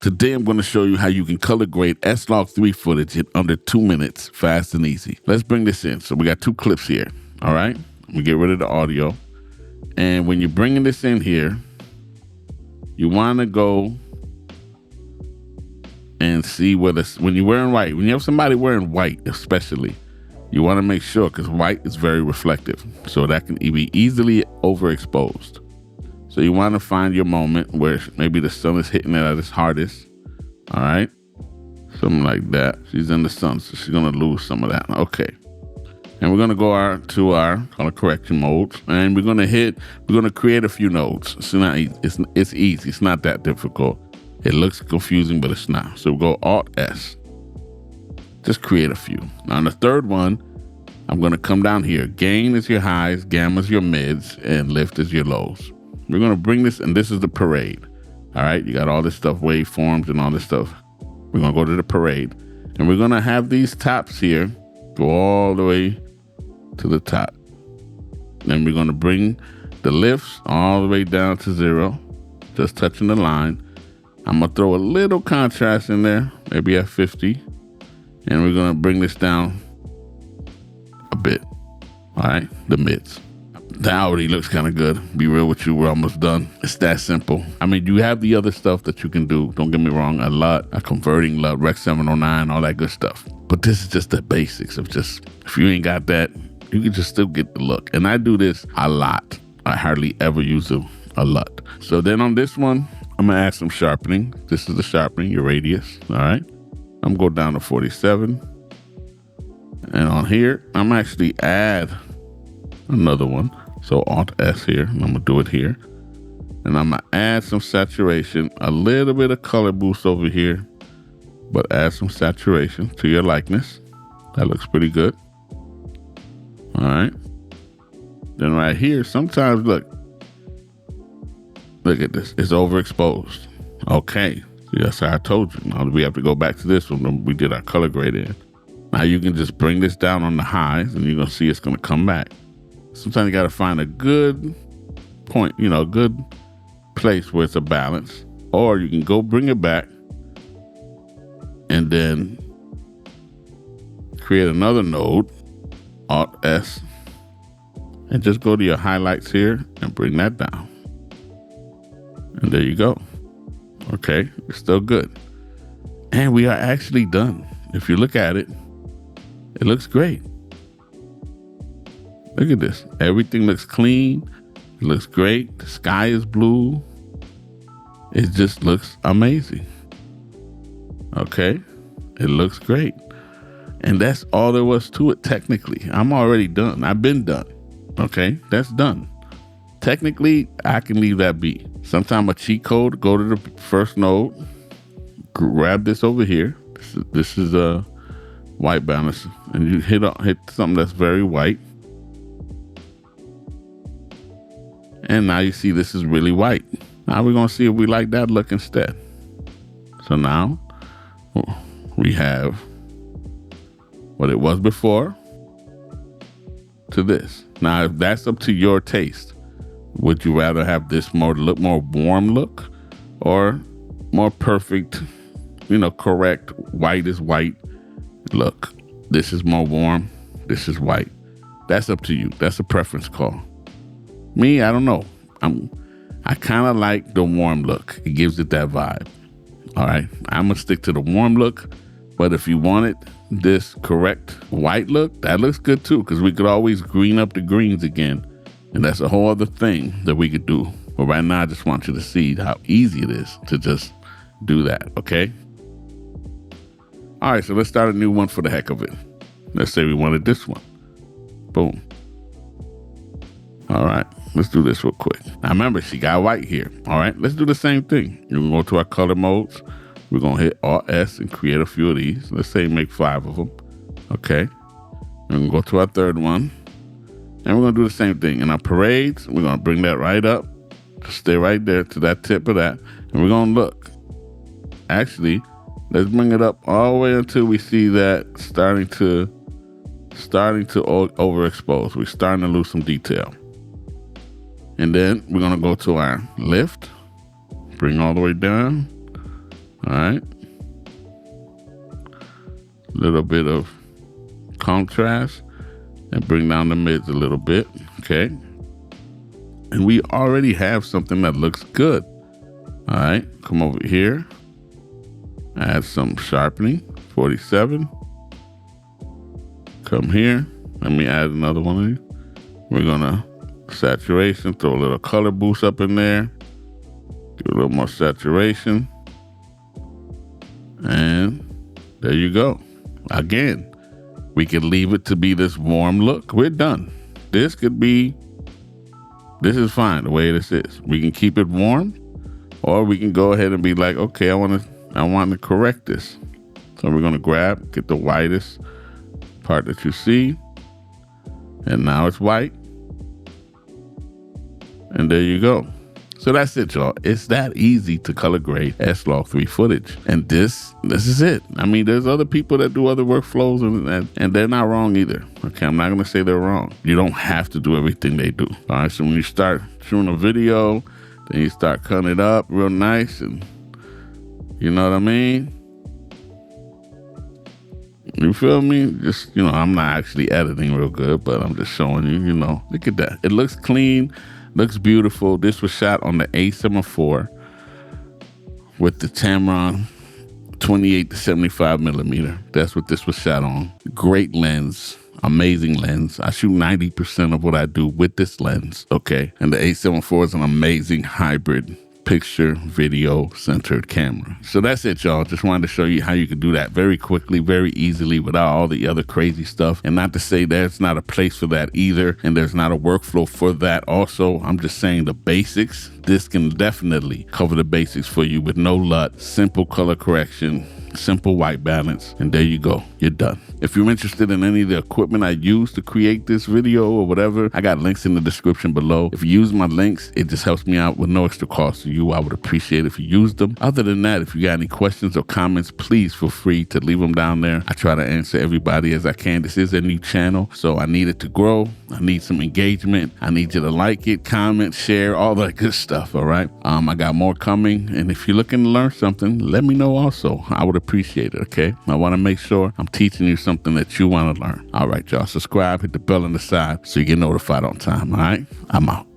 Today I'm going to show you how you can color grade S-Log 3 footage in under 2 minutes, fast and easy. Let's bring this in. So we got 2 clips here, all right? I'm going to get rid of the audio. And when you're bringing this in here, you want to go and see whether, when you're wearing white, when you have somebody wearing white especially, you want to make sure, because white is very reflective, so that can be easily overexposed. So you want to find your moment where maybe the sun is hitting it at its hardest. All right. Something like that. She's in the sun, so she's going to lose some of that. Okay. And we're going to go to our color correction modes, and we're going to create a few nodes. It's not easy. It's easy. It's not that difficult. It looks confusing, but it's not. So we'll go Alt S. Just create a few. Now on the third one, I'm going to come down here. Gain is your highs, gamma is your mids, and lift is your lows. We're going to bring this, and this is the parade. All right, you got all this stuff, waveforms and all this stuff. We're going to go to the parade, and we're going to have these tops here go all the way to the top. Then we're going to bring the lifts all the way down to 0, just touching the line. I'm going to throw a little contrast in there, maybe at 50. And we're going to bring this down a bit. All right, the mids. That already looks kind of good. Be real with you, we're almost done. It's that simple. I mean, you have the other stuff that you can do. Don't get me wrong, a converting LUT, Rec 709, all that good stuff. But this is just the basics of just, if you ain't got that, you can just still get the look. And I do this a lot. I hardly ever use a LUT. So then on this one, I'm going to add some sharpening. This is the sharpening, your radius, all right? I'm going to go down to 47. And on here, I'm actually add another one. So Alt S here, and I'm going to do it here. And I'm going to add some saturation, a little bit of color boost over here, but add some saturation to your likeness. That looks pretty good. All right. Then right here, sometimes look at this. It's overexposed. Okay. Yes, I told you. Now we have to go back to this one when we did our color grade in. Now you can just bring this down on the highs, and you're going to see it's going to come back. Sometimes you got to find a good point, a good place where it's a balance. Or you can go bring it back and then create another node, Alt S, and just go to your highlights here and bring that down. And there you go. Okay, it's still good. And we are actually done. If you look at it, it looks great. Look at this. Everything looks clean. It looks great. The sky is blue. It just looks amazing. Okay, it looks great. And that's all there was to it technically. I'm already done. I've been done. Okay, that's done. Technically, I can leave that be. Sometime a cheat code, go to the first node, grab this over here. This is a white balance, and you hit something that's very white. And now you see this is really white. Now we're gonna see if we like that look instead. So now we have what it was before to this. Now, if that's up to your taste, would you rather have this look more warm look, or more perfect, correct, white is white look? This is more warm, this is white. That's up to you. That's a preference call. Me, I don't know. I kind of like the warm look. It gives it that vibe. All right, I'm gonna stick to the warm look, but if you wanted this correct white look, that looks good too, because we could always green up the greens again. And that's a whole other thing that we could do. But right now, I just want you to see how easy it is to just do that, okay? All right, so let's start a new one for the heck of it. Let's say we wanted this one. Boom. All right, let's do this real quick. Now remember, she got white here. All right, let's do the same thing. We're gonna go to our color modes. We're gonna hit Alt S and create a few of these. Let's say make 5 of them, okay? We're gonna go to our third one. And we're going to do the same thing. In our parades, we're going to bring that right up. Just stay right there to that tip of that. And we're going to look. Actually, let's bring it up all the way until we see that starting to overexpose. We're starting to lose some detail. And then we're going to go to our lift. Bring all the way down. All right. Little bit of contrast and bring down the mids a little bit. Okay. And we already have something that looks good. All right. Come over here. Add some sharpening. 47. Come here. Let me add another one of these. We're gonna saturation, throw a little color boost up in there. Do a little more saturation. And there you go. Again, we could leave it to be this warm look. We're done. This is fine the way this is. We can keep it warm, or we can go ahead and be like, okay, I want to correct this. So we're gonna get the whitest part that you see. And now it's white. And there you go. So that's it, y'all. It's that easy to color grade S-Log 3 footage. And this is it. I mean, there's other people that do other workflows and they're not wrong either. Okay, I'm not going to say they're wrong. You don't have to do everything they do. All right, so when you start shooting a video, then you start cutting it up real nice, and you know what I mean? You feel me? Just, I'm not actually editing real good, but I'm just showing you, look at that. It looks clean. Looks beautiful. This was shot on the A7 IV with the Tamron 28 to 75 millimeter. That's what this was shot on. Great lens, amazing lens. I shoot 90% of what I do with this lens, okay? And the A7 IV is an amazing hybrid picture, video centered camera. So that's it, y'all. Just wanted to show you how you can do that very quickly, very easily without all the other crazy stuff. And not to say there's not a place for that either, and there's not a workflow for that also. I'm just saying the basics. This can definitely cover the basics for you with no LUT, simple color correction, simple white balance, and there you go. You're done. If you're interested in any of the equipment I use to create this video or whatever, I got links in the description below. If you use my links, it just helps me out with no extra cost to you. I would appreciate it if you use them. Other than that, if you got any questions or comments, please feel free to leave them down there. I try to answer everybody as I can. This is a new channel, so I need it to grow. I need some engagement. I need you to like it, comment, share, all that good stuff, all right? I got more coming, and if you're looking to learn something, let me know also. I would appreciate it, okay? I want to make sure I'm teaching you something that you want to learn. All right, y'all. Subscribe, hit the bell on the side so you get notified on time, all right? I'm out.